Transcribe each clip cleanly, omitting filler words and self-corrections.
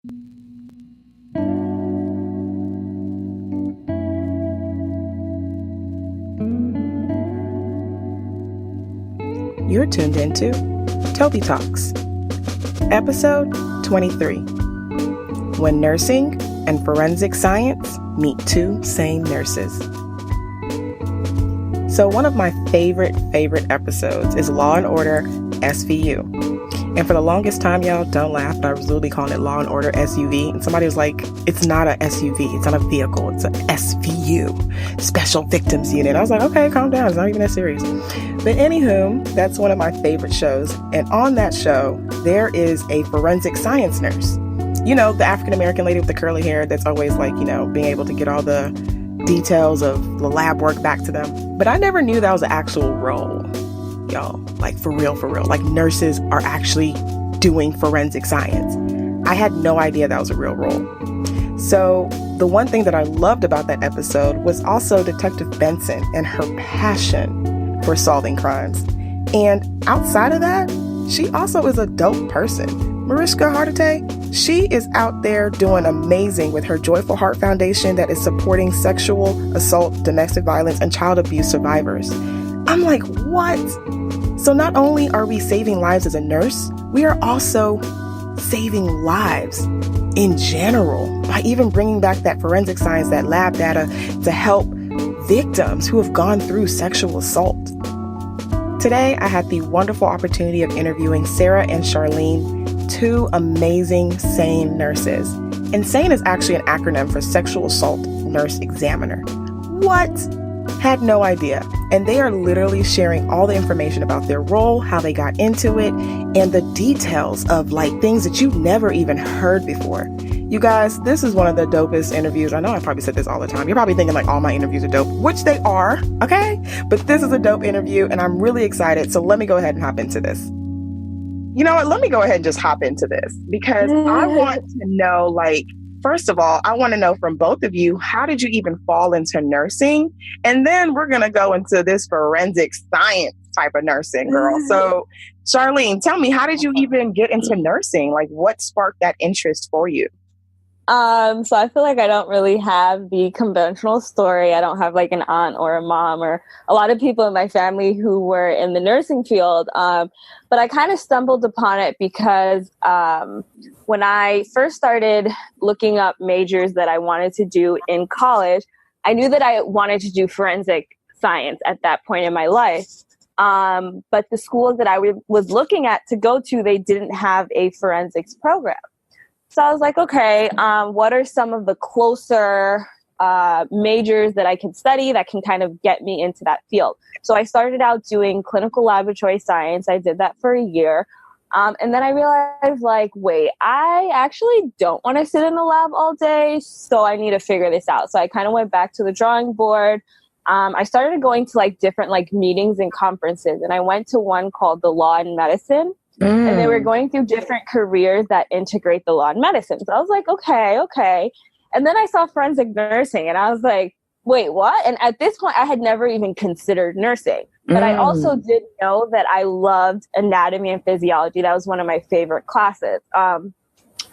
You're tuned into TobiTalks, episode 23, when nursing and forensic science meet two SANE nurses. So one of my favorite episodes is Law and Order SVU. And for the longest time, y'all, don't laugh, but I was literally calling it Law and Order SUV. And somebody was like, it's not a SUV. It's not a vehicle. It's a SVU, Special Victims Unit. I was like, okay, calm down. It's not even that serious. But anywho, that's one of my favorite shows. And on that show, there is a forensic science nurse. You know, the African-American lady with the curly hair that's always like, you know, being able to get all the details of the lab work back to them. But I never knew that was an actual role. Y'all, like for real, like nurses are actually doing forensic science. I had no idea that was a real role. So the one thing that I loved about that episode was also Detective Benson and her passion for solving crimes. And outside of that, she also is a dope person. Mariska Hargitay, she is out there doing amazing with her Joyful Heart Foundation that is supporting sexual assault, domestic violence, and child abuse survivors. I'm like, what? So not only are we saving lives as a nurse, we are also saving lives in general by even bringing back that forensic science, that lab data to help victims who have gone through sexual assault. Today, I had the wonderful opportunity of interviewing Sara and Charlene, two amazing SANE nurses. And SANE is actually an acronym for Sexual Assult Nurse Examiner. What? Had no idea. And they are literally sharing all the information about their role, how they got into it, and the details of like things that you've never even heard before. You guys, this is one of the dopest interviews. I know I probably said this all the time. You're probably thinking like all my interviews are dope, which they are, okay? But this is a dope interview and I'm really excited. So let me go ahead and hop into this. You know what? Let me go ahead and just hop into this because I want to know, like, first of all, I want to know from both of you, how did you even fall into nursing? And then we're going to go into this forensic science type of nursing, girl. So, Charlene, tell me, how did you even get into nursing? Like, what sparked that interest for you? So I feel like I don't really have the conventional story. I don't have like an aunt or a mom or a lot of people in my family who were in the nursing field. But I kind of stumbled upon it because when I first started looking up majors that I wanted to do in college, I knew that I wanted to do forensic science at that point in my life. But the schools that I was looking at to go to, they didn't have a forensics program. So I was like, okay, what are some of the closer majors that I can study that can kind of get me into that field? So I started out doing clinical laboratory science. I did that for a year. And then I realized, like, wait, I actually don't want to sit in the lab all day, so I need to figure this out. So I kind of went back to the drawing board. I started going to, like, different, like, meetings and conferences. And I went to one called the Law and Medicine. And they were going through different careers that integrate the law and medicine. So I was like, okay. And then I saw forensic nursing and I was like, wait, what? And at this point, I had never even considered nursing. But I also did know that I loved anatomy and physiology. That was one of my favorite classes.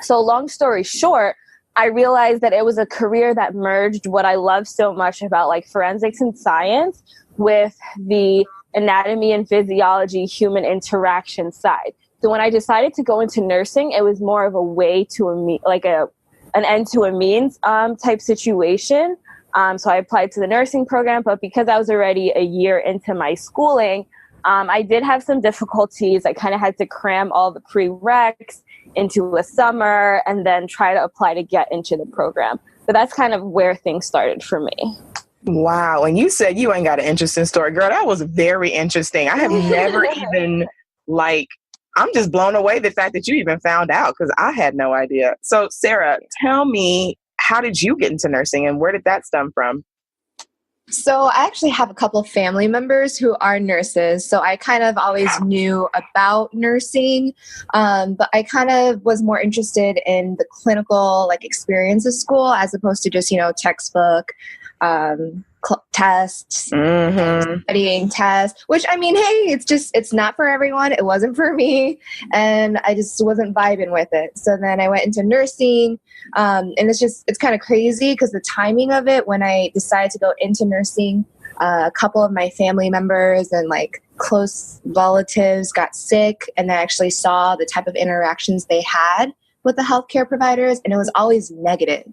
So long story short, I realized that it was a career that merged what I love so much about like forensics and science with the anatomy and physiology, human interaction side. So when I decided to go into nursing, it was more of a way to an end to a means type situation. So I applied to the nursing program, but because I was already a year into my schooling, I did have some difficulties. I kind of had to cram all the prereqs into a summer and then try to apply to get into the program. But that's kind of where things started for me. Wow. And you said you ain't got an interesting story. Girl, that was very interesting. I have never even, I'm just blown away the fact that you even found out because I had no idea. So, Sara, tell me, how did you get into nursing and where did that stem from? So I actually have a couple of family members who are nurses. So I kind of always knew about nursing, but I kind of was more interested in the clinical experience of school as opposed to just, textbook tests, Mm-hmm. studying tests, which I mean, hey, it's not for everyone. It wasn't for me. And I just wasn't vibing with it. So then I went into nursing. And it's kind of crazy because the timing of it, when I decided to go into nursing, a couple of my family members and like close relatives got sick, and I actually saw the type of interactions they had with the healthcare providers, and it was always negative.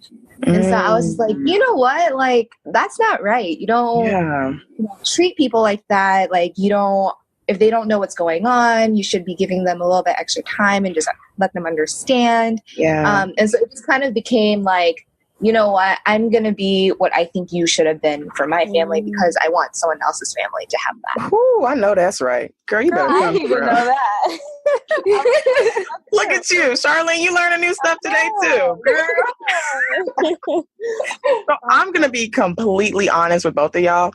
And so I was just like, you know what? Like, that's not right. You don't treat people like that. Like, if they don't know what's going on, you should be giving them a little bit extra time and just let them understand. Yeah. And so it just kind of became like, you know what? I'm going to be what I think you should have been for my family because I want someone else's family to have that. Ooh, I know that's right. Girl, you better I come didn't even through. know that. Look at you. Charlene, you learning new stuff today too. Girl. So I'm going to be completely honest with both of y'all.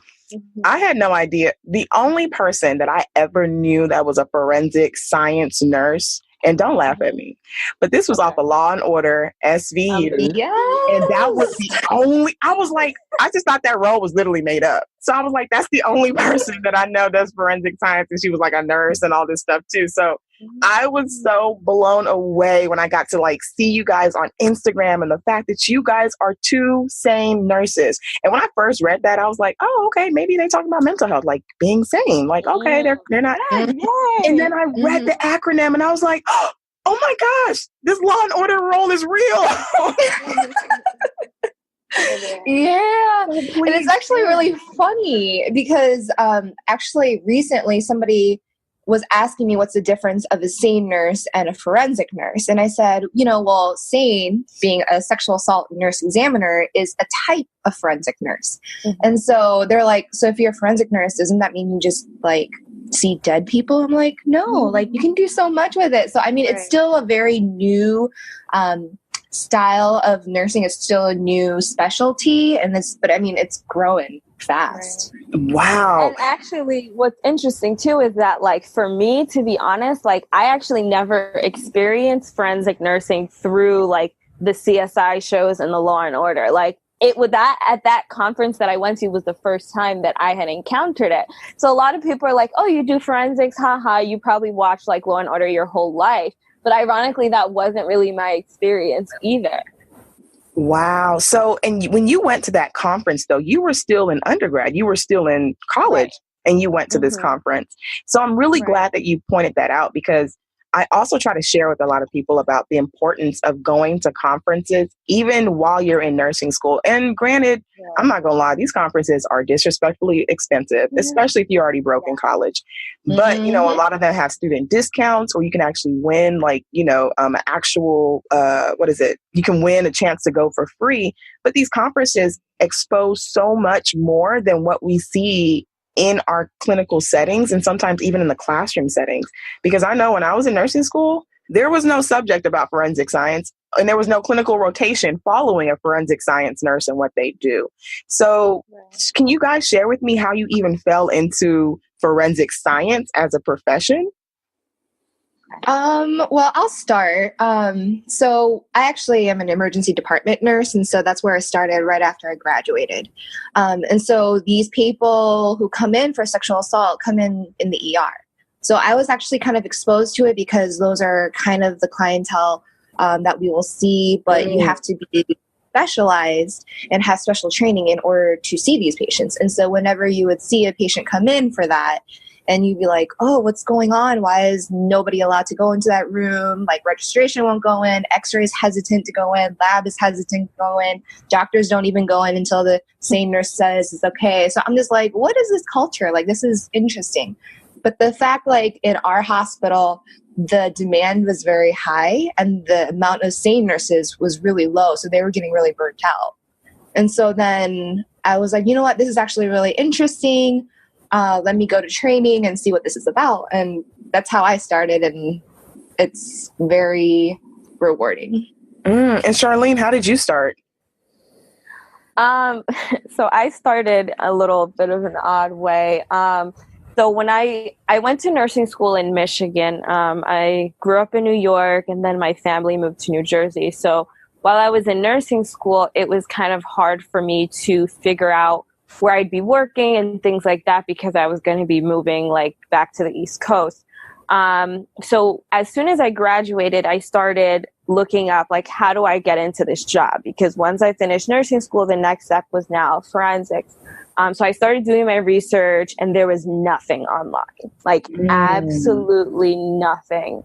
I had no idea. The only person that I ever knew that was a forensic science nurse, and don't laugh at me, but this was off of Law and Order SVU. And that was the only, I was like, I just thought that role was literally made up. So I was like, that's the only person that I know does forensic science. And she was like a nurse and all this stuff too. So I was so blown away when I got to like see you guys on Instagram and the fact that you guys are two sane nurses. And when I first read that, I was like, oh, okay, maybe they talking about mental health, like being sane. Like, okay, they're not. And then I read the acronym and I was like, oh my gosh, this Law and Order role is real. Yeah. And it's actually really funny because actually recently somebody was asking me what's the difference of a SANE nurse and a forensic nurse. And I said, well, SANE, being a sexual assault nurse examiner, is a type of forensic nurse. And so they're like, so if you're a forensic nurse, doesn't that mean you just like see dead people? I'm like, no, like you can do so much with it. So, I mean, it's still a very new style of nursing. It's still a new specialty. But I mean, it's growing fast. Wow. And actually, what's interesting too is that, like, for me, to be honest, like, I actually never experienced forensic nursing through like the CSI shows and the Law and Order. Like, at that conference that I went to was the first time that I had encountered it. So a lot of people are like, oh, you do forensics, haha, you probably watched like Law and Order your whole life. But ironically, that wasn't really my experience either. Wow. So, and when you went to that conference, though, you were still in undergrad, you were still in college, and you went to this conference. So I'm really glad that you pointed that out, because I also try to share with a lot of people about the importance of going to conferences, even while you're in nursing school. And granted, I'm not going to lie, these conferences are disrespectfully expensive, especially if you're already broke in college. But, a lot of them have student discounts, or you can actually win like, actual, you can win a chance to go for free. But these conferences expose so much more than what we see in our clinical settings, and sometimes even in the classroom settings. Because I know when I was in nursing school, there was no subject about forensic science, and there was no clinical rotation following a forensic science nurse and what they do. So can you guys share with me how you even fell into forensic science as a profession? Well, I'll start. So I actually am an emergency department nurse, and so that's where I started right after I graduated. And so these people who come in for sexual assault come in the ER. So I was actually kind of exposed to it because those are kind of the clientele that we will see, but you have to be specialized and have special training in order to see these patients. And so whenever you would see a patient come in for that, and you'd be like, oh, what's going on? Why is nobody allowed to go into that room? Like, registration won't go in, x-ray is hesitant to go in, lab is hesitant to go in, doctors don't even go in until the same nurse says it's okay. So I'm just like, what is this culture? Like, this is interesting. But the fact, like, in our hospital, the demand was very high and the amount of SANE nurses was really low. So they were getting really burnt out. And so then I was like, you know what? This is actually really interesting. Let me go to training and see what this is about. And that's how I started. And it's very rewarding. And Charlene, how did you start? So I started a little bit of an odd way. So when I went to nursing school in Michigan, I grew up in New York, and then my family moved to New Jersey. So while I was in nursing school, it was kind of hard for me to figure out where I'd be working and things like that, because I was going to be moving like back to the East Coast. So as soon as I graduated, I started looking up, like, how do I get into this job? Because once I finished nursing school, the next step was now forensics. So I started doing my research, and there was nothing online, like absolutely nothing.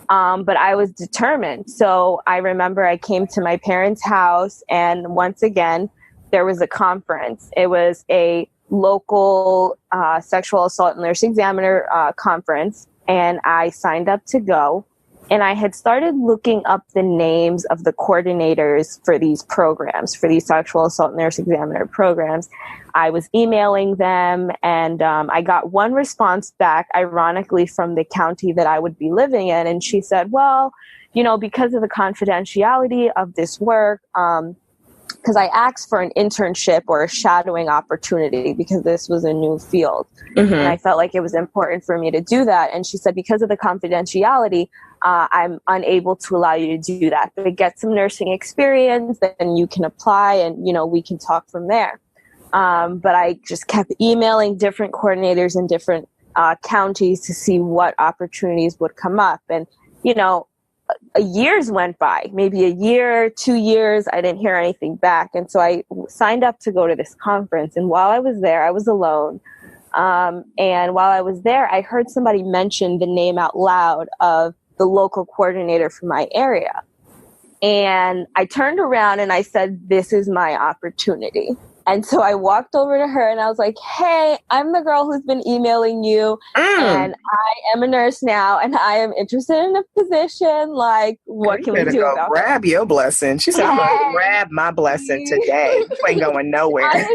But I was determined. So I remember I came to my parents' house, and once again, there was a conference. It was a local Sexual Assault Nurse Examiner conference, and I signed up to go. And I had started looking up the names of the coordinators for these programs, for these Sexual Assault Nurse Examiner programs. I was emailing them, and I got one response back, ironically, from the county that I would be living in. And she said, well, because of the confidentiality of this work, because I asked for an internship or a shadowing opportunity because this was a new field. And I felt like it was important for me to do that. And she said, because of the confidentiality, I'm unable to allow you to do that. But get some nursing experience, then you can apply, and, we can talk from there. But I just kept emailing different coordinators in different counties to see what opportunities would come up. And, years went by, maybe a year, 2 years, I didn't hear anything back. And so I signed up to go to this conference. And while I was there, I was alone. And while I was there, I heard somebody mention the name out loud of the local coordinator for my area. And I turned around and I said, this is my opportunity. And so I walked over to her and I was like, hey, I'm the girl who's been emailing you, and I am a nurse now, and I am interested in a position. Like, what can we do about it? Grab your blessing. She said, I'm going to grab my blessing today. You ain't going nowhere. I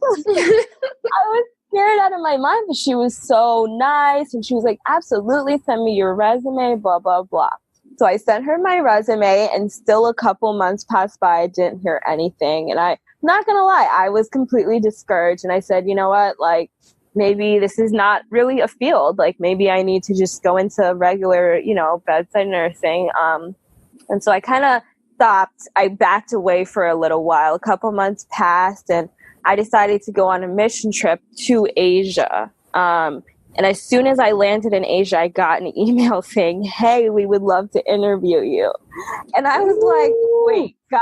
was scared out of my mind, but she was so nice. And she was like, absolutely, send me your resume, blah, blah, blah. So I sent her my resume, and still a couple months passed by. I didn't hear anything. And I'm not going to lie, I was completely discouraged. And I said, you know what, like, maybe this is not really a field. Like, maybe I need to just go into regular, bedside nursing. And so I kind of stopped. I backed away for a little while. A couple months passed, and I decided to go on a mission trip to Asia. And as soon as I landed in Asia, I got an email saying, hey, we would love to interview you. And I was like, wait, God,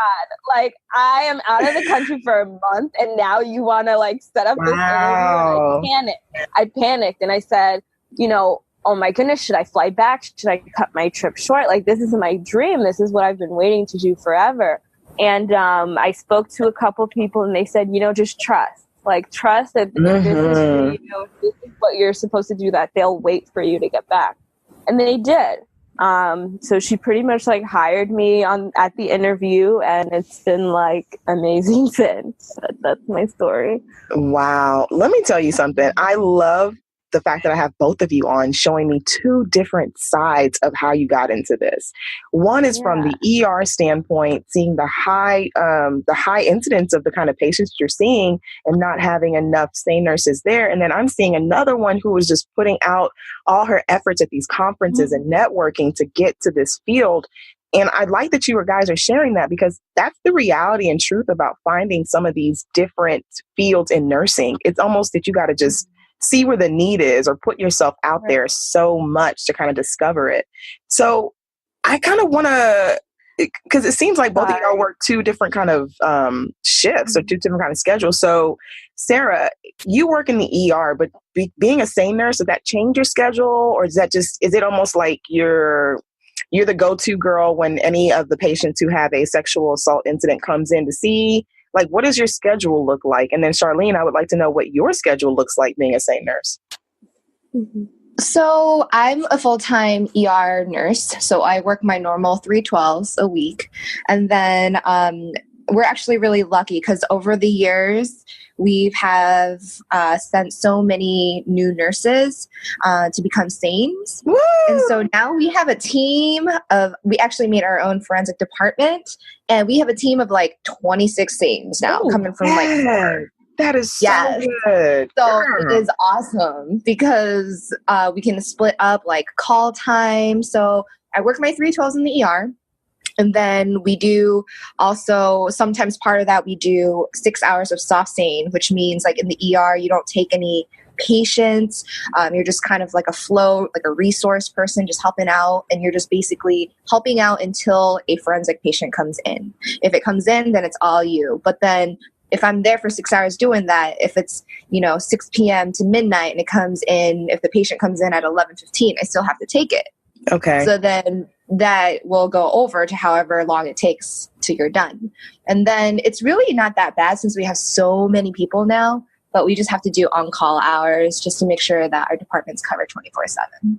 like, I am out of the country for a month, and now you want to, like, set up this interview? And I panicked, and I said, oh my goodness, should I fly back? Should I cut my trip short? Like, this is my dream. This is what I've been waiting to do forever. And I spoke to a couple people, and they said, just trust. Like, trust that if this is for you, if this is what you're supposed to do, that they'll wait for you to get back. And they did. So she pretty much, like, hired me at the interview, and it's been, like, amazing since. That's my story. Wow. Let me tell you something. I love the fact that I have both of you on, showing me two different sides of how you got into this. One is from the ER standpoint, seeing the high incidence of the kind of patients you're seeing and not having enough SANE nurses there. And then I'm seeing another one who was just putting out all her efforts at these conferences and networking to get to this field. And I like that you guys are sharing that, because that's the reality and truth about finding some of these different fields in nursing. It's almost that you got to just see where the need is, or put yourself out there so much to kind of discover it. So I kind of want to, because it seems like both of y'all work two different kind of shifts or two different kind of schedules. So Sara, you work in the ER, but being a SANE nurse, does that change your schedule? Or is it almost like you're the go-to girl when any of the patients who have a sexual assault incident comes in to see? Like, what does your schedule look like? And then Charlene, I would like to know what your schedule looks like being a SANE nurse. So I'm a full-time ER nurse. So I work my normal 312s a week. And then we're actually really lucky because over the years, we have sent so many new nurses to become SANEs. Woo! And so now we have a team we actually made our own forensic department, and we have a team of like 26 SANEs now coming from that is so good. So it is awesome because we can split up like call time. So I work my 312s in the ER. And then we do also, sometimes part of that, we do 6 hours of soft SANE, which means like in the ER, you don't take any patients. You're just kind of like a flow, like a resource person just helping out. And you're just basically helping out until a forensic patient comes in. If it comes in, then it's all you. But then if I'm there for 6 hours doing that, if it's, 6 p.m. to midnight and it comes in, if the patient comes in at 11:15, I still have to take it. Okay. So then that will go over to however long it takes till you're done. And then it's really not that bad since we have so many people now, but we just have to do on-call hours just to make sure that our department's covered 24/7.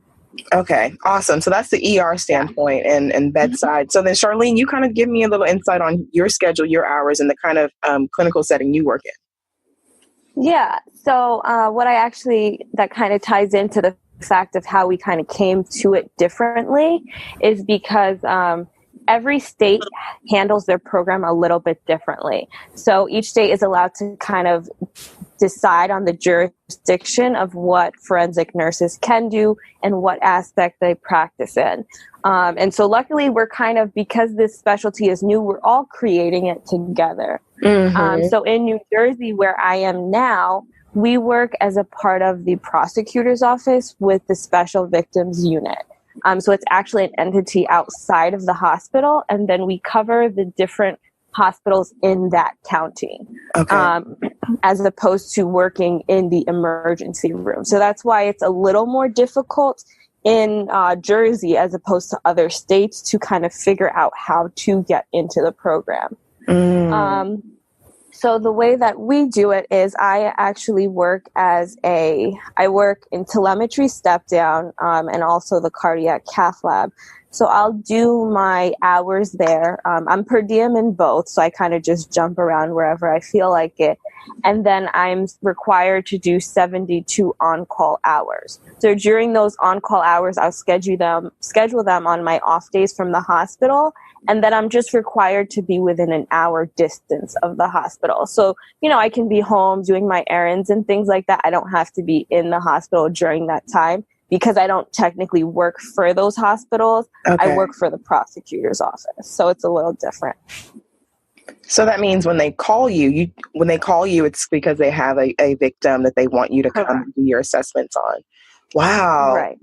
Okay, awesome. So that's the ER standpoint and bedside. So then, Charlene, you kind of give me a little insight on your schedule, your hours, and the kind of clinical setting you work in. Yeah. So that kind of ties into the fact of how we kind of came to it differently is because every state handles their program a little bit differently. So each state is allowed to kind of decide on the jurisdiction of what forensic nurses can do and what aspect they practice in. And so luckily we're kind of, because this specialty is new, we're all creating it together. So in New Jersey, where I am now, we work as a part of the prosecutor's office with the special victims unit. So it's actually an entity outside of the hospital, and then we cover the different hospitals in that county, as opposed to working in the emergency room. So that's why it's a little more difficult in Jersey as opposed to other states to kind of figure out how to get into the program. So the way that we do it is I actually work I work in telemetry step down and also the cardiac cath lab. So I'll do my hours there. I'm per diem in both, so I kind of just jump around wherever I feel like it. And then I'm required to do 72 on-call hours. So during those on-call hours, I'll schedule them on my off days from the hospital. And then I'm just required to be within an hour distance of the hospital. So, I can be home doing my errands and things like that. I don't have to be in the hospital during that time because I don't technically work for those hospitals. I work for the prosecutor's office. So it's a little different. So that means when they call you, it's because they have a victim that they want you to come and do your assessments on. Wow. Right.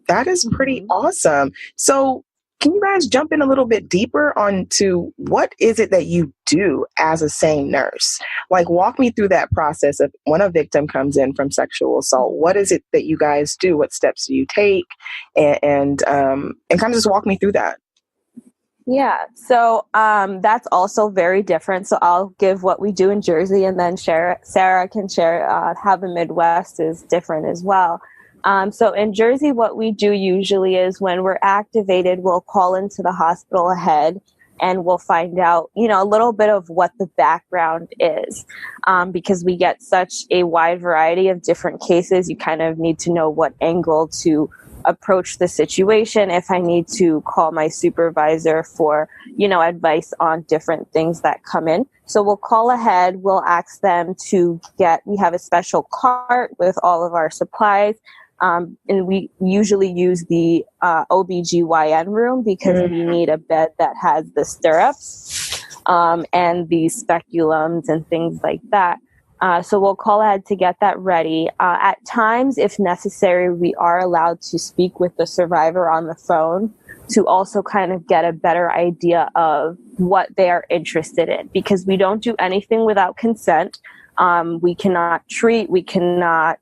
That is pretty awesome. So can you guys jump in a little bit deeper onto what is it that you do as a SANE nurse? Like, walk me through that process of when a victim comes in from sexual assault. What is it that you guys do? What steps do you take? And kind of just walk me through that. Yeah. So that's also very different. So I'll give what we do in Jersey, and then Sarah can share how the Midwest is different as well. So in Jersey, what we do usually is when we're activated, we'll call into the hospital ahead and we'll find out, a little bit of what the background is. Because we get such a wide variety of different cases, you kind of need to know what angle to approach the situation. If I need to call my supervisor for, advice on different things that come in. So we'll call ahead, we'll ask them we have a special cart with all of our supplies. And we usually use the OBGYN room because we need a bed that has the stirrups and the speculums and things like that. So we'll call ahead to get that ready. At times, if necessary, we are allowed to speak with the survivor on the phone to also kind of get a better idea of what they are interested in, because we don't do anything without consent. We cannot treat, we cannot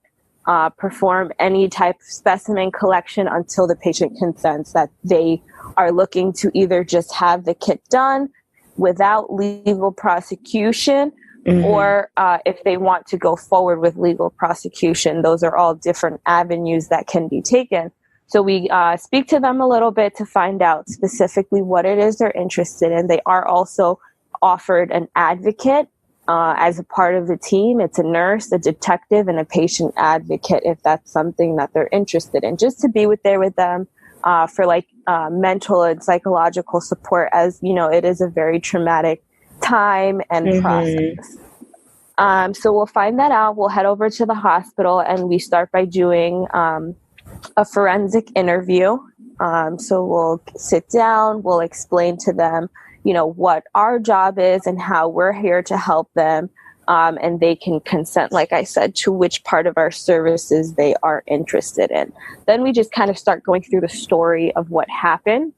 perform any type of specimen collection until the patient consents that they are looking to either just have the kit done without legal prosecution, or if they want to go forward with legal prosecution. Those are all different avenues that can be taken. So we speak to them a little bit to find out specifically what it is they're interested in. They are also offered an advocate as a part of the team. It's a nurse, a detective, and a patient advocate if that's something that they're interested in, just to be there with them for mental and psychological support, as it is a very traumatic time and process. So we'll find that out. We'll head over to the hospital and we start by doing a forensic interview. So we'll sit down, we'll explain to them, what our job is and how we're here to help them. And they can consent, like I said, to which part of our services they are interested in. Then we just kind of start going through the story of what happened.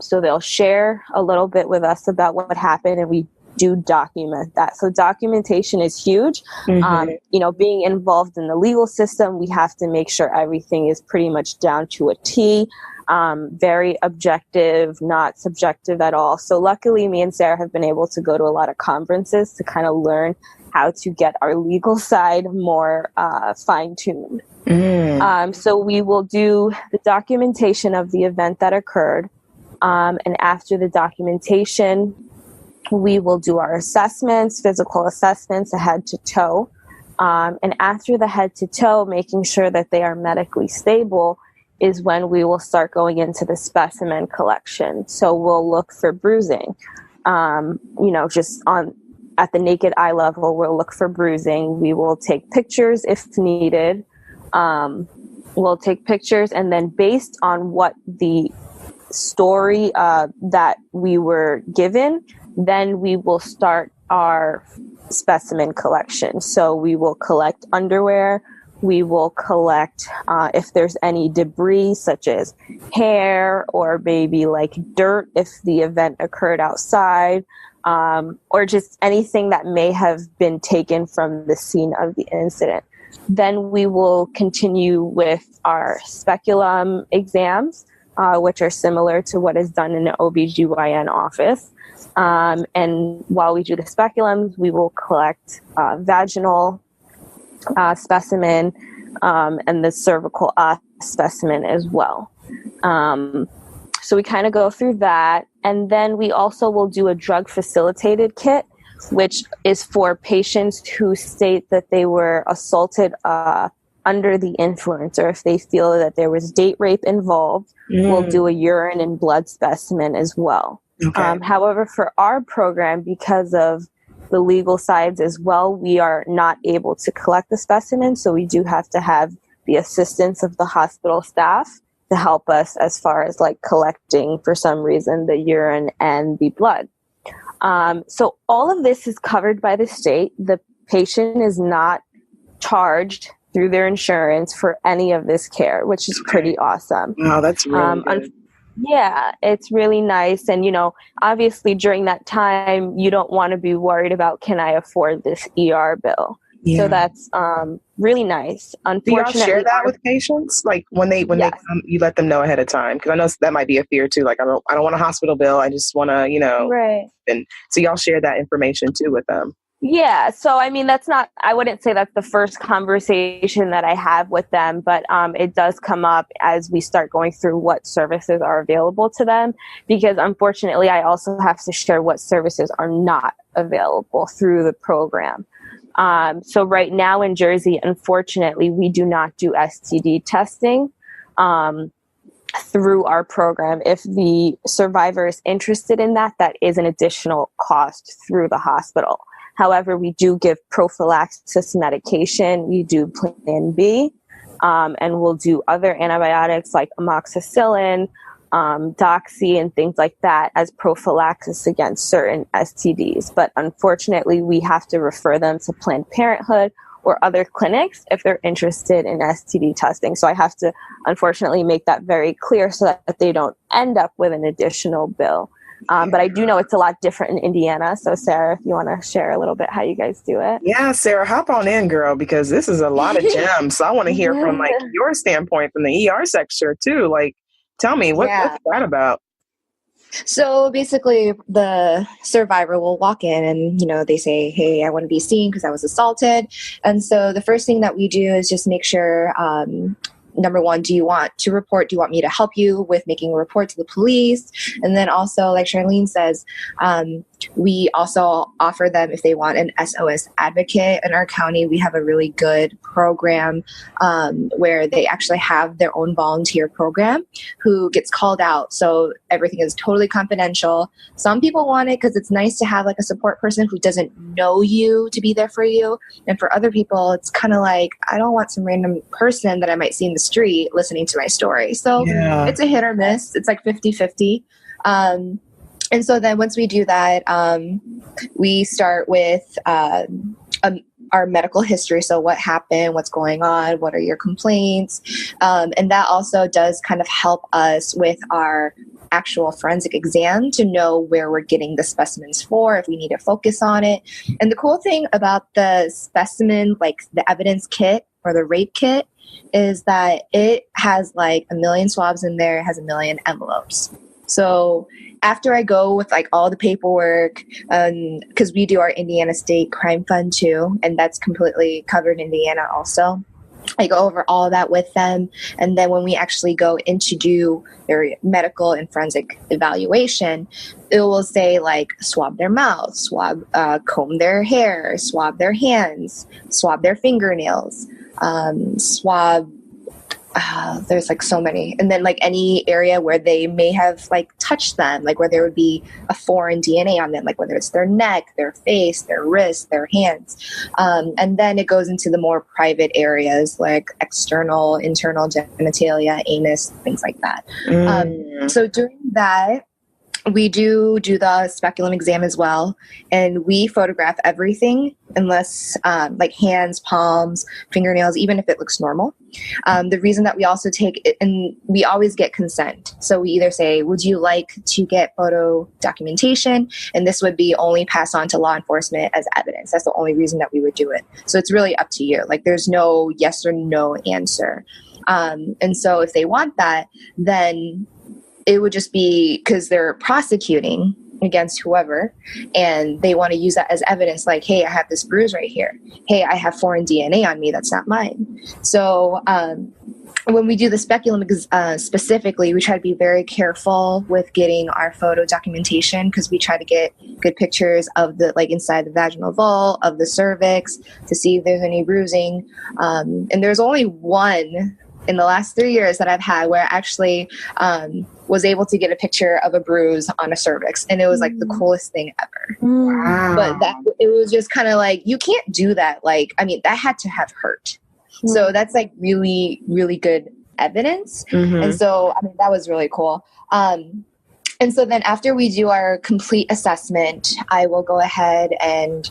So they'll share a little bit with us about what happened, and we do document that. So documentation is huge. Being involved in the legal system, we have to make sure everything is pretty much down to a T. Very objective, not subjective at all. So luckily, me and Sarah have been able to go to a lot of conferences to kind of learn how to get our legal side more fine-tuned. So we will do the documentation of the event that occurred. And after the documentation, we will do our assessments, physical assessments, head to toe. And after the head to toe, making sure that they are medically stable is when we will start going into the specimen collection. So we'll look for bruising, just at the naked eye level, we'll look for bruising. We will take pictures if needed. We'll take pictures, and then based on what the story that we were given, then we will start our specimen collection. So we will collect underwear. We will collect if there's any debris, such as hair or maybe like dirt if the event occurred outside, or just anything that may have been taken from the scene of the incident. Then we will continue with our speculum exams, which are similar to what is done in an OBGYN office. And while we do the speculums, we will collect vaginal specimen and the cervical specimen as well. So we kind of go through that. And then we also will do a drug facilitated kit, which is for patients who state that they were assaulted under the influence, or if they feel that there was date rape involved, we'll do a urine and blood specimen as well. Okay. However, for our program, because of the legal sides as well, we are not able to collect the specimen, so we do have to have the assistance of the hospital staff to help us as far as like collecting, for some reason, the urine and the blood. So all of this is covered by the state. The patient is not charged through their insurance for any of this care, which is pretty awesome. Wow, that's really good. Yeah, it's really nice. And, obviously during that time, you don't want to be worried about, can I afford this ER bill? Yeah. So that's really nice. Unfortunately, do y'all share that with patients? Like when they come, you let them know ahead of time? Because I know that might be a fear too. Like I don't want a hospital bill. I just want to, Right. And so y'all share that information too with them. Yeah. So, I wouldn't say that's the first conversation that I have with them, but it does come up as we start going through what services are available to them, because unfortunately, I also have to share what services are not available through the program. So right now in Jersey, unfortunately, we do not do STD testing through our program. If the survivor is interested in that, that is an additional cost through the hospital. However, we do give prophylaxis medication. We do Plan B, and we'll do other antibiotics like amoxicillin, doxy, and things like that as prophylaxis against certain STDs. But unfortunately, we have to refer them to Planned Parenthood or other clinics if they're interested in STD testing. So I have to, unfortunately, make that very clear so that they don't end up with an additional bill. But I do know it's a lot different in Indiana. So Sarah, if you want to share a little bit how you guys do it. Yeah, Sarah, hop on in, girl, because this is a lot of gems. So I want to hear from like your standpoint from the ER sector too. Like, tell me, what's that about? So basically the survivor will walk in and, they say, hey, I want to be seen because I was assaulted. And so the first thing that we do is just make sure, number one, do you want to report? Do you want me to help you with making a report to the police? And then also, like Charlene says, We also offer them, if they want, an SOS advocate. In our county, we have a really good program where they actually have their own volunteer program who gets called out. So everything is totally confidential. Some people want it because it's nice to have like a support person who doesn't know you to be there for you. And for other people, it's kind of like, I don't want some random person that I might see in the street listening to my story. So it's a hit or miss. It's like 50-50. And so then once we do that, we start with our medical history. So what happened, what's going on, what are your complaints? And that also does kind of help us with our actual forensic exam to know where we're getting the specimens for, if we need to focus on it. And the cool thing about the specimen, like the evidence kit or the rape kit, is that it has like 1 million swabs in there, it has 1 million envelopes. So after I go with like all the paperwork, because we do our Indiana State Crime Fund too, and that's completely covered in Indiana also. I go over all of that with them. And then when we actually go in to do their medical and forensic evaluation, it will say like swab their mouth, comb their hair, swab their hands, swab their fingernails, swab. There's like so many. And then like any area where they may have like touched them, like where there would be a foreign DNA on them, like whether it's their neck, their face, their wrists, their hands. And then it goes into the more private areas like external, internal genitalia, anus, things like that. So during that, we do the speculum exam as well, and we photograph everything unless like hands, palms, fingernails, even if it looks normal. The reason that we also take it, and we always get consent. So we either say, would you like to get photo documentation? And this would be only passed on to law enforcement as evidence. That's the only reason that we would do it. So it's really up to you. Like there's no yes or no answer. And so if they want that, then it would just be because they're prosecuting against whoever and they want to use that as evidence, like, hey, I have this bruise right here. Hey, I have foreign DNA on me. That's not mine. So when we do the speculum specifically, we try to be very careful with getting our photo documentation because we try to get good pictures of the like inside the vaginal vault, of the cervix, to see if there's any bruising. And there's only one in the last 3 years that I've had where I actually was able to get a picture of a bruise on a cervix. And it was like the coolest thing ever. Wow. But it was just kind of like, you can't do that. Like, I mean, that had to have hurt. So that's like really, really good evidence. And so, I mean, that was really cool. And so then after we do our complete assessment, I will go ahead and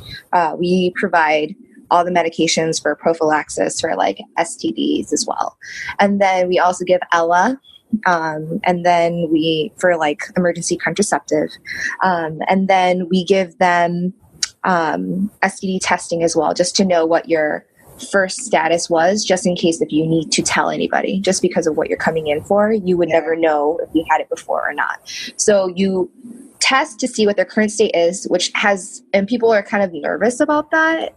we provide all the medications for prophylaxis for like STDs as well. And then we also give Ella, and then we, for like emergency contraceptive. And then we give them STD testing as well, just to know what your first status was, just in case if you need to tell anybody, just because of what you're coming in for, you would never know if you had it before or not. So you test to see what their current state is, which has, and people are kind of nervous about that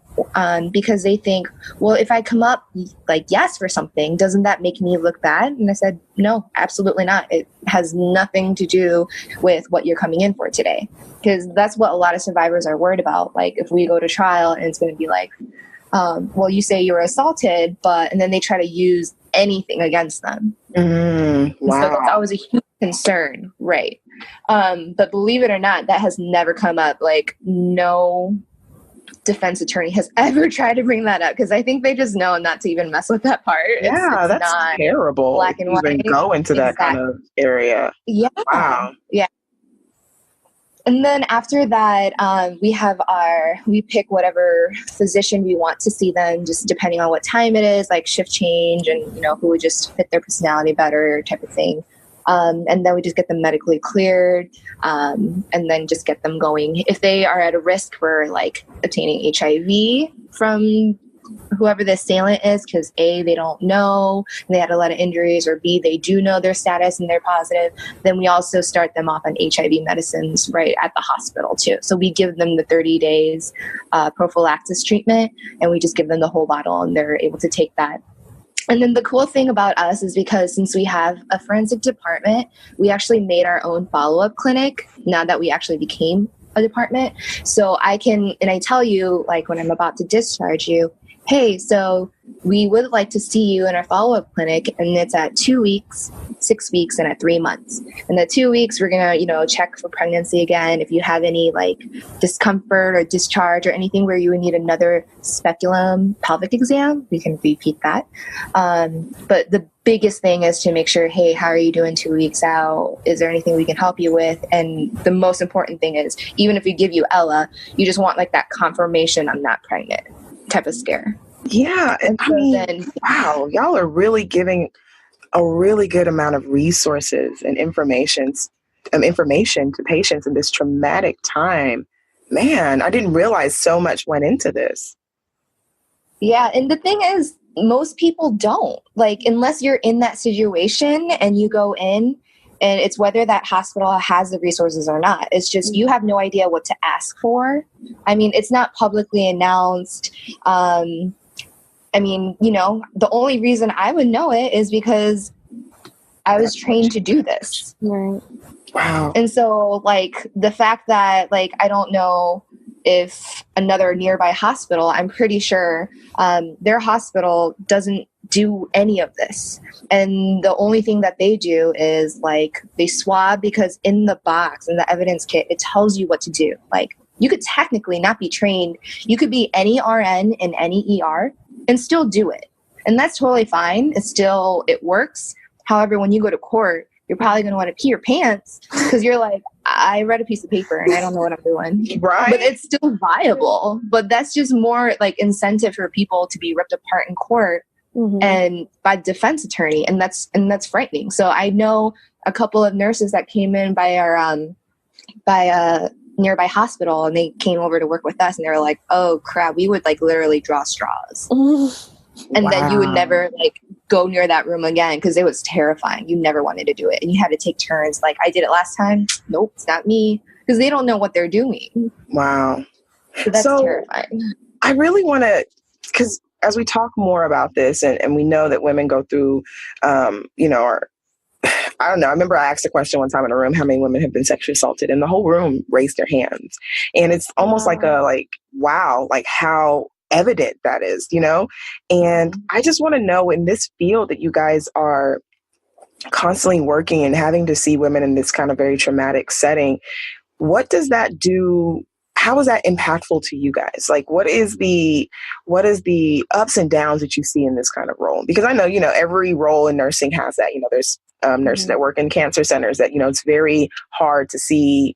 because they think, well, if I come up like yes for something, doesn't that make me look bad? And I said, no, absolutely not. It has nothing to do with what you're coming in for today, because that's what a lot of survivors are worried about. Like if we go to trial and it's going to be like, well, you say you were assaulted, and then they try to use anything against them. Wow. So that's always a huge concern, right? But believe it or not, that has never come up. Like no defense attorney has ever tried to bring that up because I think they just know not to even mess with that part. Yeah, that's not terrible. Black and white. Even go into that kind of area. Yeah. Wow. Yeah. And then after that, we pick whatever physician we want to see them, just depending on what time it is, like shift change and, who would just fit their personality better type of thing. And then we just get them medically cleared, and then just get them going. If they are at a risk for like obtaining HIV from whoever the assailant is, because A, they don't know, and they had a lot of injuries, or B, they do know their status and they're positive, then we also start them off on HIV medicines right at the hospital too. So we give them the 30 days prophylaxis treatment, and we just give them the whole bottle and they're able to take that. And then the cool thing about us is because since we have a forensic department, we actually made our own follow-up clinic now that we actually became department. So I tell you, like, when I'm about to discharge you, hey, so we would like to see you in our follow-up clinic, and it's at 2 weeks, 6 weeks, and at 3 months. And the 2 weeks, we're going to, check for pregnancy again. If you have any like discomfort or discharge or anything where you would need another speculum pelvic exam, we can repeat that. But the biggest thing is to make sure, hey, how are you doing 2 weeks out? Is there anything we can help you with? And the most important thing is, even if we give you Ella, you just want like that confirmation I'm not pregnant type of scare. Yeah. And so I mean, wow, y'all are really giving a really good amount of resources and information to patients in this traumatic time. Man, I didn't realize so much went into this. Yeah. And the thing is, most people don't, like, unless you're in that situation and you go in, and it's whether that hospital has the resources or not. It's just, you have no idea what to ask for. I mean, it's not publicly announced. I mean, the only reason I would know it is because I was trained to do this. Right. Wow. And so, like, the fact that, like, I don't know if another nearby hospital, I'm pretty sure their hospital doesn't do any of this. And the only thing that they do is, like, they swab, because in the box, in the evidence kit, it tells you what to do. Like, you could technically not be trained. You could be any RN in any ER and still do it. And that's totally fine. It works. However, when you go to court, you're probably going to want to pee your pants because you're like, I read a piece of paper and I don't know what I'm doing. Right. But it's still viable. But that's just more like incentive for people to be ripped apart in court and by defense attorney. And that's frightening. So I know a couple of nurses that came in by a nearby hospital, and they came over to work with us, and they were like, oh crap, we would like literally draw straws. And then you would never like go near that room again because it was terrifying. You never wanted to do it. And you had to take turns. Like, I did it last time. Nope, it's not me. Because they don't know what they're doing. Wow. So that's terrifying. I really want to, because as we talk more about this, and we know that women go through, I don't know. I remember I asked a question one time in a room, how many women have been sexually assaulted? And the whole room raised their hands. And it's almost like wow, like how evident that is, And I just want to know, in this field that you guys are constantly working and having to see women in this kind of very traumatic setting, what does that do? How is that impactful to you guys? Like, what is the ups and downs that you see in this kind of role? Because I know, every role in nursing has that, there's nurses that work in cancer centers that, it's very hard to see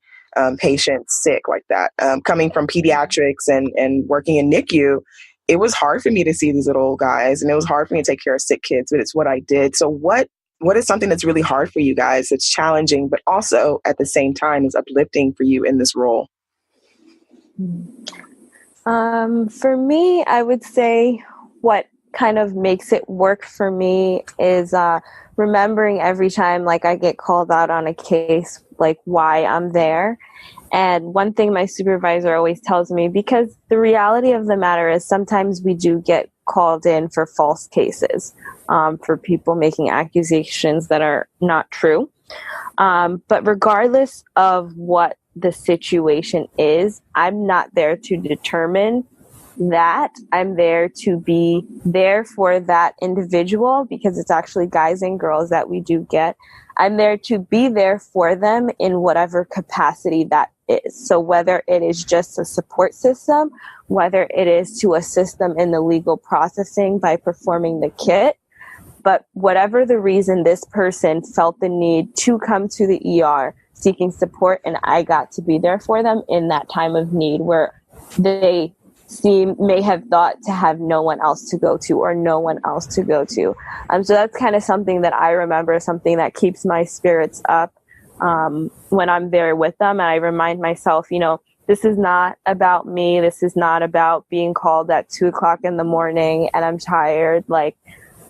patients sick like that. Coming from pediatrics and working in NICU, it was hard for me to see these little guys, and it was hard for me to take care of sick kids, but it's what I did. So what is something that's really hard for you guys, that's challenging, but also at the same time is uplifting for you in this role? For me, I would say what kind of makes it work for me is remembering every time like I get called out on a case, like why I'm there. And one thing my supervisor always tells me, because the reality of the matter is sometimes we do get called in for false cases, for people making accusations that are not true. But regardless of what the situation is, I'm not there to determine that. I'm there to be there for that individual, because it's actually guys and girls that we do get. I'm there to be there for them in whatever capacity that is. So whether it is just a support system, whether it is to assist them in the legal processing by performing the kit, but whatever the reason, this person felt the need to come to the ER seeking support, and I got to be there for them in that time of need where they may have thought to have no one else to go to or no one else to go to. So that's kind of something that I remember, something that keeps my spirits up when I'm there with them. And I remind myself, this is not about me. This is not about being called at 2:00 in the morning and I'm tired. Like,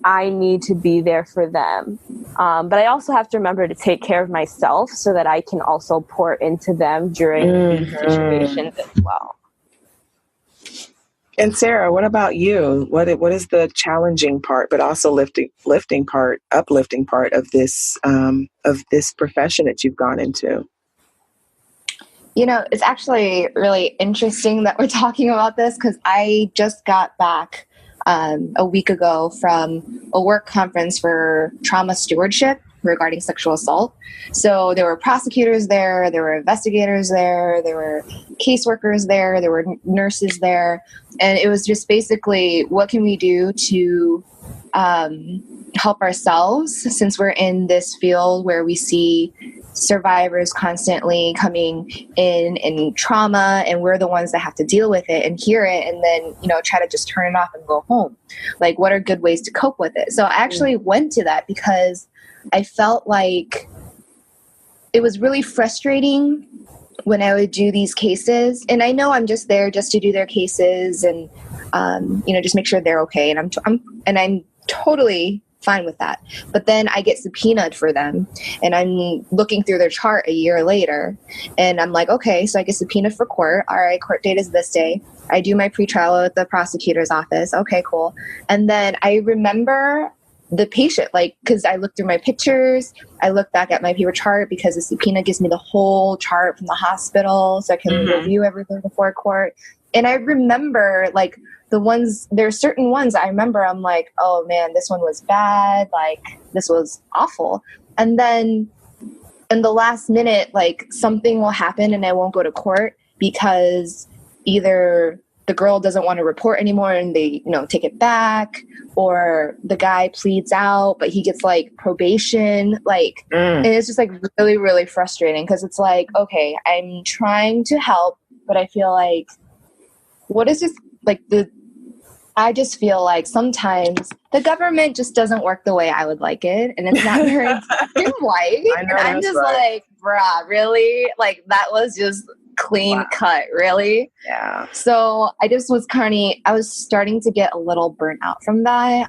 I need to be there for them. But I also have to remember to take care of myself so that I can also pour into them during these situations as well. And Sarah, what about you? What is the challenging part, but also uplifting part of this profession that you've gone into? It's actually really interesting that we're talking about this because I just got back a week ago from a work conference for trauma stewardship regarding sexual assault. So there were prosecutors there were investigators there were caseworkers there were nurses there. And it was just basically, what can we do to help ourselves, since we're in this field where we see survivors constantly coming in trauma, and we're the ones that have to deal with it and hear it and then, try to just turn it off and go home. Like, what are good ways to cope with it? So I actually went to that because I felt like it was really frustrating when I would do these cases. And I know I'm just there just to do their cases and, just make sure they're okay. And I'm totally fine with that. But then I get subpoenaed for them, and I'm looking through their chart a year later, and I'm like, okay, so I get subpoenaed for court. All right, court date is this day. I do my pretrial at the prosecutor's office. Okay, cool. And then I remember the patient, because I looked through my pictures, I look back at my paper chart because the subpoena gives me the whole chart from the hospital so I can review everything before court. And I remember, there are certain ones I remember, I'm like, oh man, this one was bad. This was awful. And then in the last minute, something will happen and I won't go to court because either the girl doesn't want to report anymore and they, take it back, or the guy pleads out, but he gets probation, and it's just really, really frustrating because it's okay, I'm trying to help, but I feel what is this, I just feel like sometimes the government just doesn't work the way I would like it, and it's not very white. And I'm just bruh, really? That was just clean cut, really? Yeah. So I just was I was starting to get a little burnt out from that.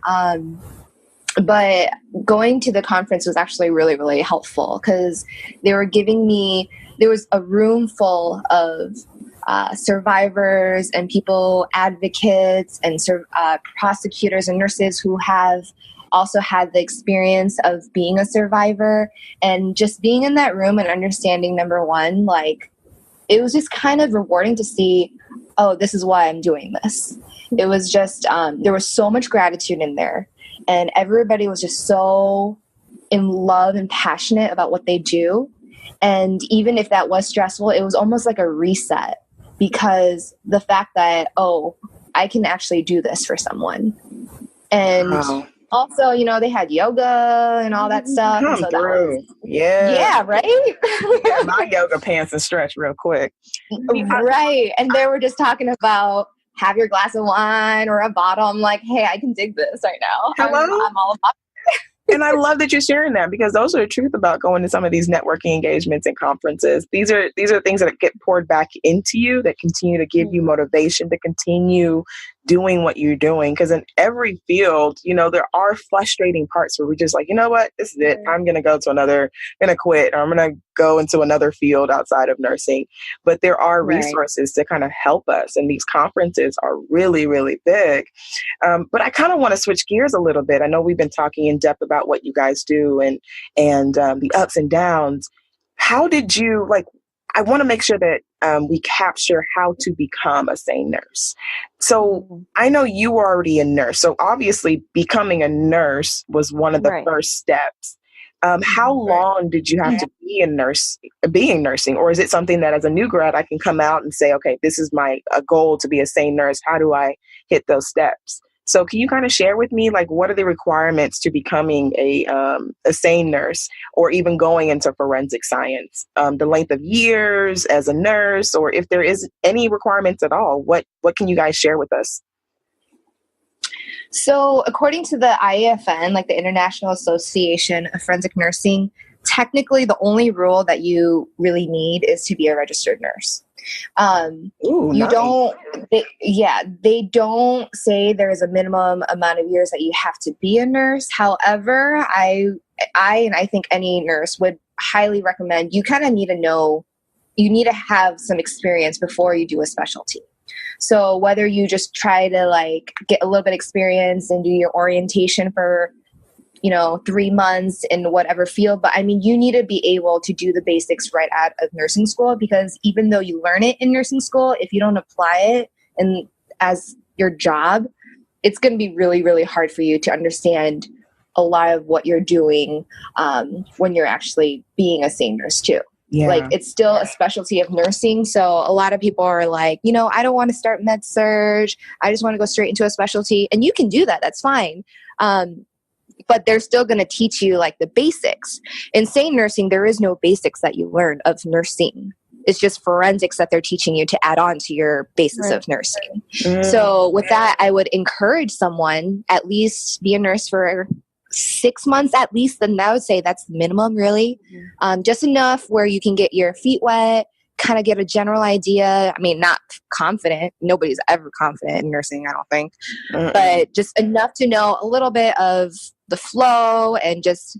But going to the conference was actually really, really helpful because they were there was a room full of survivors and people, advocates and prosecutors and nurses who have also had the experience of being a survivor, and just being in that room and understanding, number one, it was just kind of rewarding to see, oh, this is why I'm doing this. It was just, there was so much gratitude in there, and everybody was just so in love and passionate about what they do. And even if that was stressful, it was almost like a reset, because the fact that, oh, I can actually do this for someone. And also, they had yoga and all that stuff. Come so through. Yeah, right? My yoga pants and stretch real quick. Right. And they were just talking about have your glass of wine or a bottle. I'm like, hey, I can dig this right now. Hello? I'm all about And I love that you're sharing that, because those are the truth about going to some of these networking engagements and conferences. These are things that get poured back into you, that continue to give you motivation to continue doing what you're doing. Because in every field, there are frustrating parts where we're just like, you know what, this is it. I'm going to quit, or I'm going to go into another field outside of nursing. But there are resources to kind of help us. And these conferences are really, really big. But I kind of want to switch gears a little bit. I know we've been talking in depth about what you guys do and the ups and downs. How did you, I want to make sure that we capture how to become a SANE nurse. So I know you were already a nurse. So obviously becoming a nurse was one of the first steps. How long did you have to be being nursing? Or is it something that as a new grad, I can come out and say, okay, this is my goal to be a SANE nurse. How do I hit those steps? So can you kind of share with me, what are the requirements to becoming a SANE nurse, or even going into forensic science? The length of years as a nurse, or if there is any requirements at all, what can you guys share with us? So according to the IAFN, the International Association of Forensic Nursing, technically the only rule that you really need is to be a registered nurse. They don't say there's a minimum amount of years that you have to be a nurse. However, I and I think any nurse would highly recommend, you kind of need to have some experience before you do a specialty. So whether you just try to get a little bit of experience and do your orientation for 3 months in whatever field. But I mean, you need to be able to do the basics right out of nursing school, because even though you learn it in nursing school, if you don't apply it and as your job, it's going to be really, really hard for you to understand a lot of what you're doing when you're actually being a SANE nurse too. Yeah. Like, it's still a specialty of nursing. So a lot of people are like, I don't want to start med surg. I just want to go straight into a specialty. And you can do that. That's fine. But they're still going to teach you like the basics. In SANE nursing, there is no basics that you learn of nursing. It's just forensics that they're teaching you to add on to your basis of nursing. So with that, I would encourage someone at least be a nurse for 6 months at least. Then I would say that's the minimum, really. Just enough where you can get your feet wet, kind of get a general idea. I mean, not confident. Nobody's ever confident in nursing, I don't think. But just enough to know a little bit of the flow and just,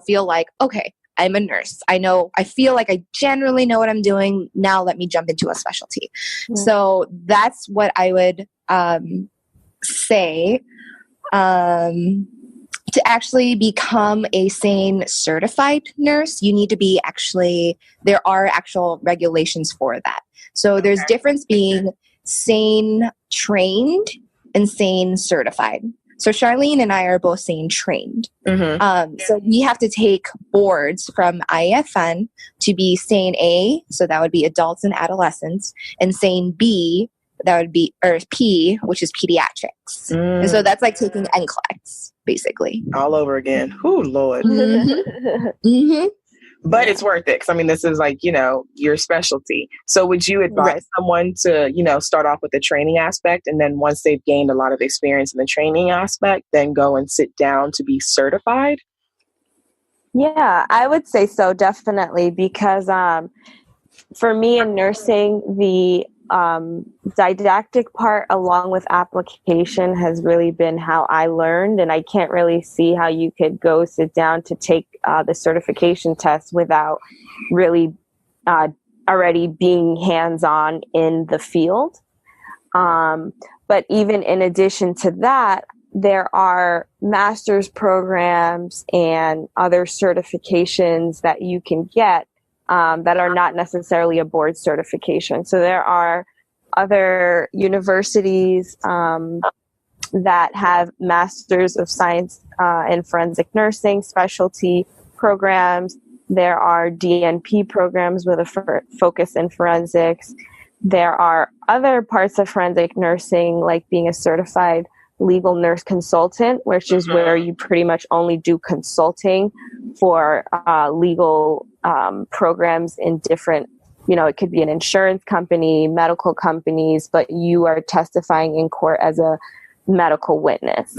feel like, okay, I'm a nurse. I feel like I generally know what I'm doing. Now let me jump into a specialty. So that's what I would say. To actually become a SANE certified nurse, you need to be there are actual regulations for that. So there's difference being SANE trained and SANE certified. So Charlene and I are both SANE trained. So we have to take boards from IFN to be SANE A, so that would be adults and adolescents, and SANE B, that would be, or P, which is pediatrics. And so that's like taking NCLEX, basically. All over again. Ooh, Lord. But it's worth it. 'Cause I mean, this is like, your specialty. So would you advise someone to, start off with the training aspect, and then once they've gained a lot of experience in the training aspect, then go and sit down to be certified? Yeah, I would say so, definitely. Because for me in nursing, the didactic part along with application has really been how I learned, and I can't really see how you could go sit down to take the certification test without really already being hands-on in the field. But even in addition to that, there are master's programs and other certifications that you can get that are not necessarily a board certification. So there are other universities that have Masters of Science in Forensic Nursing specialty programs. There are DNP programs with a focus in forensics. There are other parts of forensic nursing, like being a certified legal nurse consultant, which is where you pretty much only do consulting for legal programs in different, it could be an insurance company, medical companies, but you are testifying in court as a medical witness.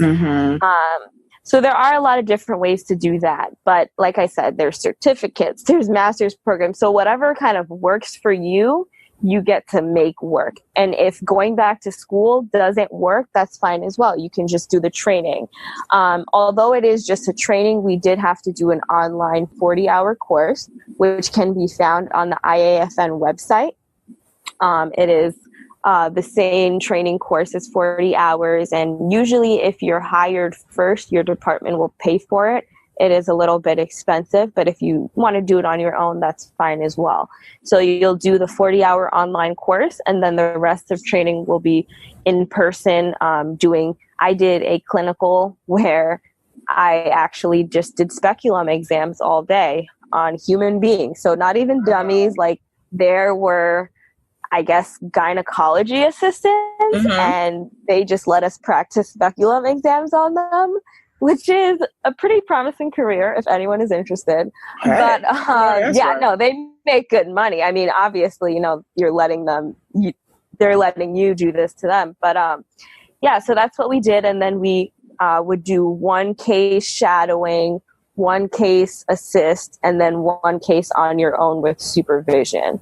So there are a lot of different ways to do that. But like I said, there's certificates, there's master's programs. So whatever kind of works for you, you get to make work. And if going back to school doesn't work, that's fine as well. You can just do the training. Although it is just a training, we did have to do an online 40-hour course, which can be found on the IAFN website. It is the SANE training course is 40 hours. And usually if you're hired first, your department will pay for it. It is a little bit expensive, but if you want to do it on your own, that's fine as well. So you'll do the 40-hour online course, and then the rest of training will be in person I did a clinical where I actually just did speculum exams all day on human beings. So not even dummies, like there were, I guess, gynecology assistants, and they just let us practice speculum exams on them, which is a pretty promising career if anyone is interested. But they make good money. I mean, obviously, you're letting them, they're letting you do this to them. But so that's what we did. And then we would do one case shadowing, one case assist, and then one case on your own with supervision.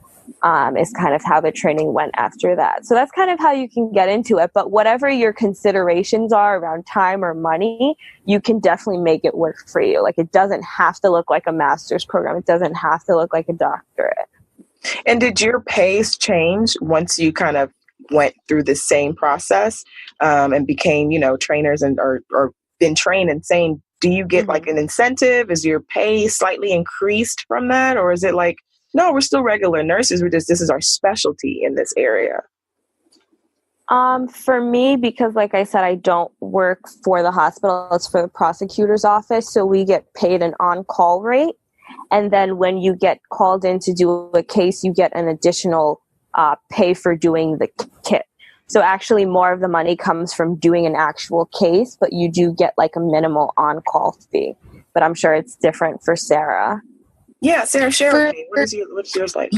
Is kind of how the training went after that. So that's kind of how you can get into it. But whatever your considerations are around time or money, you can definitely make it work for you. Like, it doesn't have to look like a master's program. It doesn't have to look like a doctorate. And did your pace change once you kind of went through the same process and became, trainers or been trained in SANE do you get like an incentive? Is your pay slightly increased from that? Or is it like, no, we're still regular nurses. This is our specialty in this area? For me, because like I said, I don't work for the hospital, it's for the prosecutor's office. So we get paid an on-call rate. And then when you get called in to do a case, you get an additional pay for doing the kit. So actually more of the money comes from doing an actual case, but you do get like a minimal on-call fee. But I'm sure it's different for Sarah. Yeah, Sarah, share with me. What's yours like?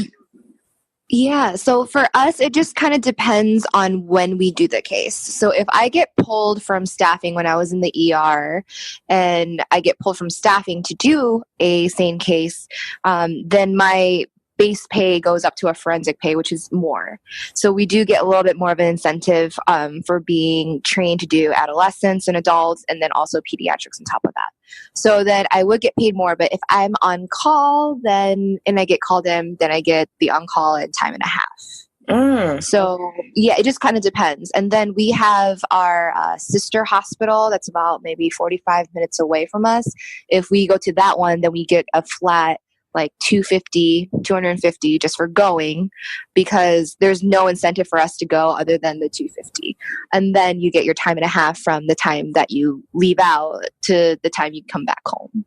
Yeah, so for us, it just kind of depends on when we do the case. So if I get pulled from staffing when I was in the ER and I get pulled from staffing to do a SANE case, then my base pay goes up to a forensic pay, which is more. So we do get a little bit more of an incentive for being trained to do adolescents and adults, and then also pediatrics on top of that. So then I would get paid more, but if I'm on call, and I get called in, then I get the on-call and time and a half. So yeah, it just kind of depends. And then we have our sister hospital that's about maybe 45 minutes away from us. If we go to that one, then we get a flat like $250 just for going, because there's no incentive for us to go other than the $250. And then you get your time and a half from the time that you leave out to the time you come back home.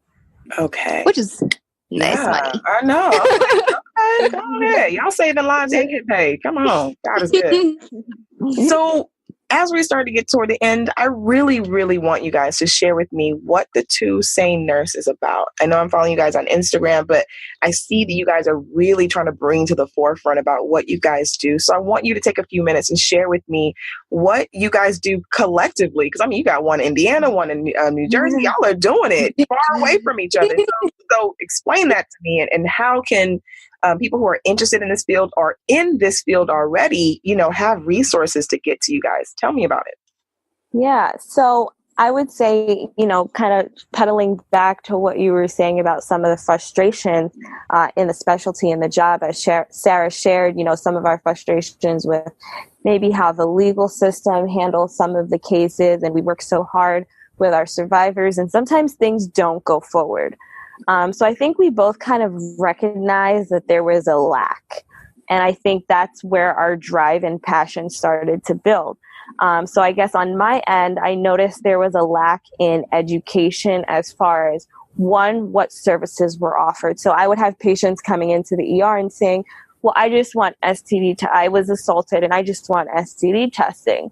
Okay. Which is nice money. I know. Okay, go ahead. Y'all saving lives and get paid. Come on. God is good. So as we start to get toward the end, I really, really want you guys to share with me what the Two Sane Nurse is about. I know I'm following you guys on Instagram, but I see that you guys are really trying to bring to the forefront about what you guys do. So I want you to take a few minutes and share with me what you guys do collectively. Because I mean, you got one in Indiana, one in New Jersey. Y'all are doing it far away from each other. So explain that to me, and how can people who are interested in this field or in this field already, have resources to get to you guys. Tell me about it. Yeah. So I would say, kind of pedaling back to what you were saying about some of the frustrations in the specialty and the job, as Sarah shared, some of our frustrations with maybe how the legal system handles some of the cases, and we work so hard with our survivors, and sometimes things don't go forward. So I think we both kind of recognized that there was a lack. And I think that's where our drive and passion started to build. So I guess on my end, I noticed there was a lack in education as far as, one, what services were offered. So I would have patients coming into the ER and saying, well, I just want I was assaulted and I just want STD testing.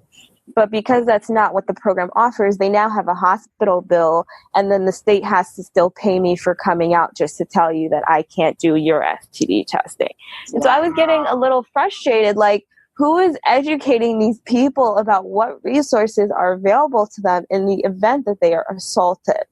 But because that's not what the program offers, they now have a hospital bill, and then the state has to still pay me for coming out just to tell you that I can't do your STD testing. And so I was getting a little frustrated, like, who is educating these people about what resources are available to them in the event that they are assaulted?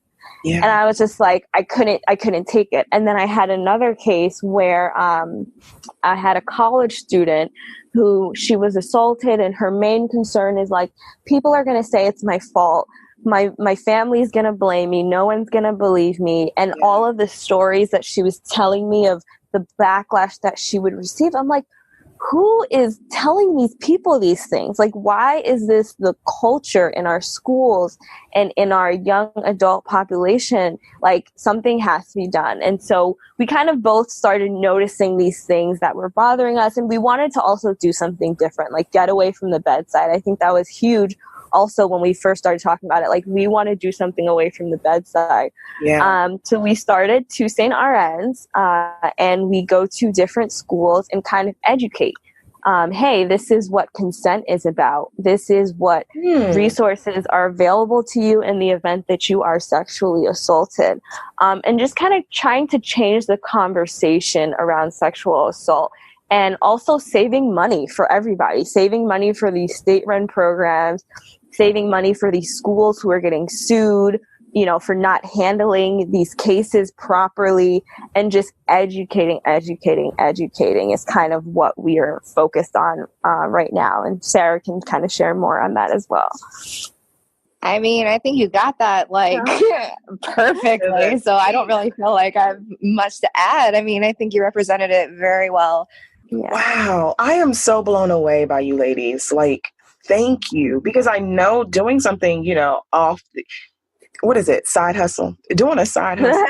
Yeah. And I was just like, I couldn't take it. And then I had another case where I had a college student who, she was assaulted, and her main concern is like, people are going to say it's my fault. My family's going to blame me. No one's going to believe me. And all of the stories that she was telling me of the backlash that she would receive, I'm like, who is telling these people these things? Like, why is this the culture in our schools and in our young adult population? Like, something has to be done. And so we kind of both started noticing these things that were bothering us. And we wanted to also do something different, like get away from the bedside. I think that was huge. Also, when we first started talking about it, like, we want to do something away from the bedside. Yeah. So we started Two Sane RNs, and we go to different schools and kind of educate. Hey, this is what consent is about. This is what resources are available to you in the event that you are sexually assaulted. And just kind of trying to change the conversation around sexual assault. And also saving money for everybody, saving money for these state-run programs, saving money for these schools who are getting sued, for not handling these cases properly, and just educating is kind of what we are focused on right now. And Sarah can kind of share more on that as well. I mean, I think you got that perfectly. So I don't really feel like I have much to add. I mean, I think you represented it very well. Yeah. Wow. I am so blown away by you ladies. Like, thank you. Because I know doing something, what is it? Side hustle. Doing a side hustle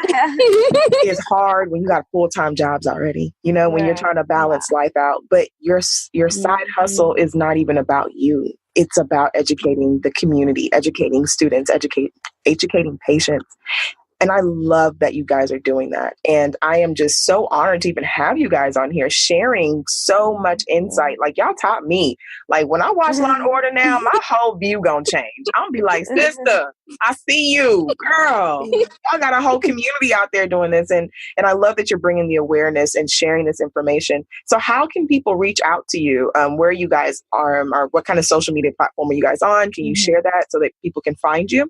is hard when you got full-time jobs already, you know, when you're trying to balance life out. But your side hustle is not even about you. It's about educating the community, educating students, educating patients. And I love that you guys are doing that. And I am just so honored to even have you guys on here sharing so much insight. Like, y'all taught me. Like, when I watch Law and Order now, my whole view gonna change. I'm gonna be like, sister, I see you, girl. Y'all got a whole community out there doing this. And I love that you're bringing the awareness and sharing this information. So how can people reach out to you? Where you guys are, or what kind of social media platform are you guys on? Can you share that so that people can find you?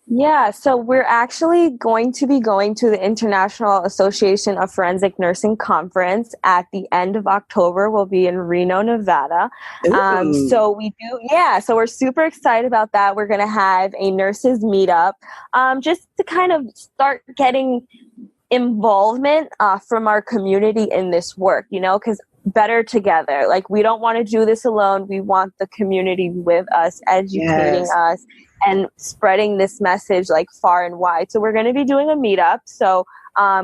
Yeah, so we're actually going to be going to the International Association of Forensic Nursing Conference at the end of October. We'll be in Reno, Nevada. So we're super excited about that. We're going to have a nurses meetup just to kind of start getting involvement from our community in this work, you know, because better together. Like, we don't want to do this alone. We want the community with us, educating us and spreading this message like far and wide. So we're going to be doing a meetup. So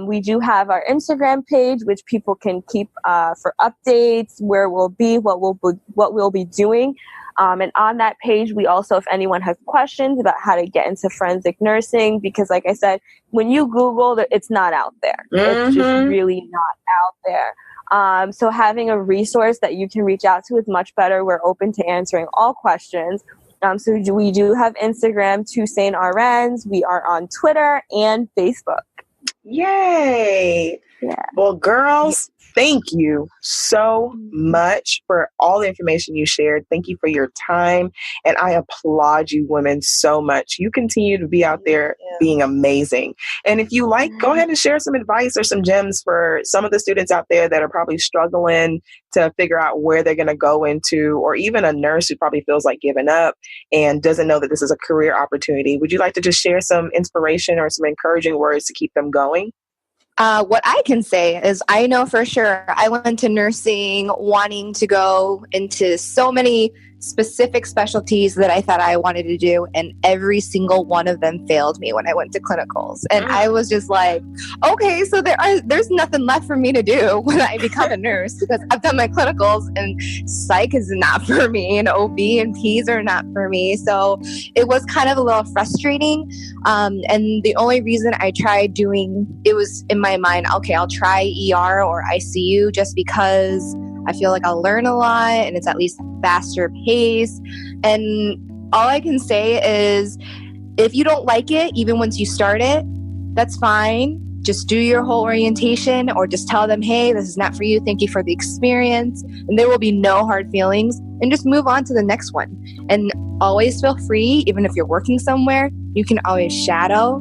we do have our Instagram page, which people can keep for updates, where we'll be, what we'll be doing. And on that page, we also, if anyone has questions about how to get into forensic nursing, because like I said, when you Google, it's not out there. It's just really not out there. So having a resource that you can reach out to is much better. We're open to answering all questions. So we do have Instagram, 2 SANE RNs. We are on Twitter and Facebook. Yay! Yeah. Well, girls, thank you so much for all the information you shared. Thank you for your time. And I applaud you women so much. You continue to be out there being amazing. And if you like, go ahead and share some advice or some gems for some of the students out there that are probably struggling to figure out where they're going to go into, or even a nurse who probably feels like giving up and doesn't know that this is a career opportunity. Would you like to just share some inspiration or some encouraging words to keep them going? What I can say is I know for sure I went into nursing wanting to go into so many specific specialties that I thought I wanted to do, and every single one of them failed me when I went to clinicals. And I was just like, okay, so there's nothing left for me to do when I become a nurse, because I've done my clinicals and psych is not for me, and OB and P's are not for me. So it was kind of a little frustrating. And the only reason I tried doing it was in my mind, okay, I'll try ER or ICU just because I feel like I'll learn a lot and it's at least faster pace. And all I can say is if you don't like it, even once you start it, that's fine. Just do your whole orientation or just tell them, hey, this is not for you. Thank you for the experience. And there will be no hard feelings, and just move on to the next one. And always feel free, even if you're working somewhere, you can always shadow.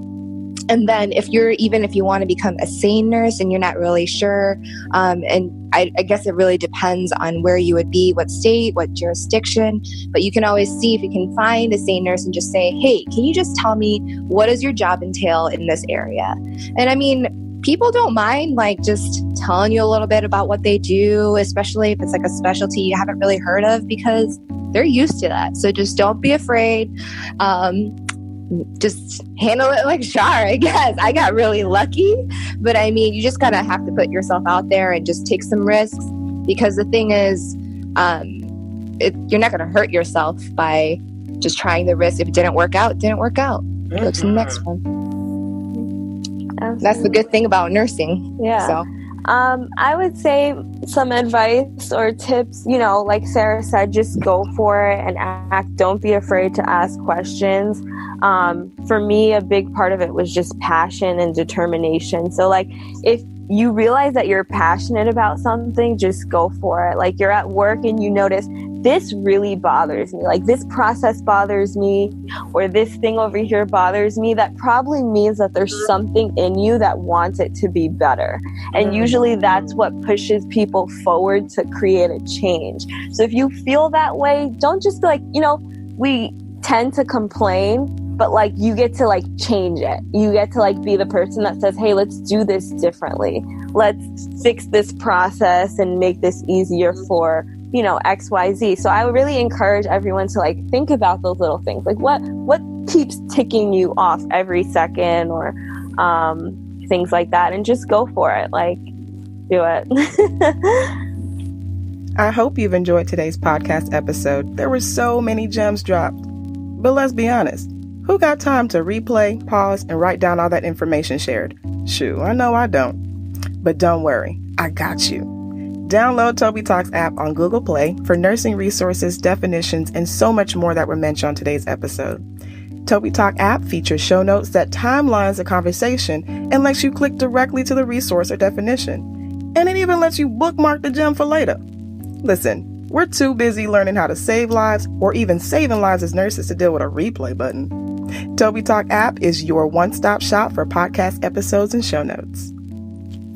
And then if you want to become a SANE nurse and you're not really sure, and I guess it really depends on where you would be, what state, what jurisdiction, but you can always see if you can find a SANE nurse and just say, hey, can you just tell me what does your job entail in this area? And I mean, people don't mind like just telling you a little bit about what they do, especially if it's like a specialty you haven't really heard of, because they're used to that. So just don't be afraid. Just handle it like Shar, I guess. I got really lucky, but I mean, you just kind of have to put yourself out there and just take some risks, because the thing is, you're not going to hurt yourself by just trying the risk. If it didn't work out, it didn't work out. Go to the next one. Absolutely. That's the good thing about nursing. Yeah. So. I would say some advice or tips, like Sarah said, just go for it and act. Don't be afraid to ask questions. For me, a big part of it was just passion and determination. So like, if you realize that you're passionate about something, just go for it. Like, you're at work and you notice this really bothers me, like this process bothers me, or this thing over here bothers me, that probably means that there's something in you that wants it to be better. And usually that's what pushes people forward to create a change. So if you feel that way, don't just be like, we tend to complain, but like, you get to like change it. You get to like be the person that says, hey, let's do this differently. Let's fix this process and make this easier for, XYZ. So I would really encourage everyone to like think about those little things. Like what keeps ticking you off every second, or things like that, and just go for it. Like, do it. I hope you've enjoyed today's podcast episode. There were so many gems dropped. But let's be honest, who got time to replay, pause, and write down all that information shared? Shoo, I know I don't. But don't worry, I got you. Download TobiTalks app on Google Play for nursing resources, definitions, and so much more that were mentioned on today's episode. TobiTalk app features show notes that timelines the conversation and lets you click directly to the resource or definition. And it even lets you bookmark the gem for later. Listen, we're too busy learning how to save lives or even saving lives as nurses to deal with a replay button. TobiTalk app is your one-stop shop for podcast episodes and show notes.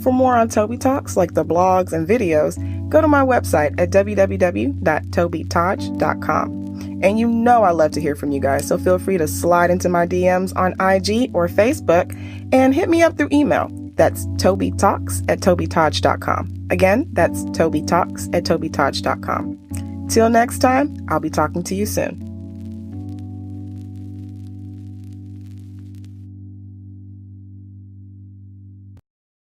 For more on TobiTalks, like the blogs and videos, go to my website at www.tobitalks.com. And you know I love to hear from you guys, so feel free to slide into my DMs on IG or Facebook and hit me up through email. That's tobitalks@tobitalks.com. Again, that's tobitalks@tobitalks.com. Till next time, I'll be talking to you soon.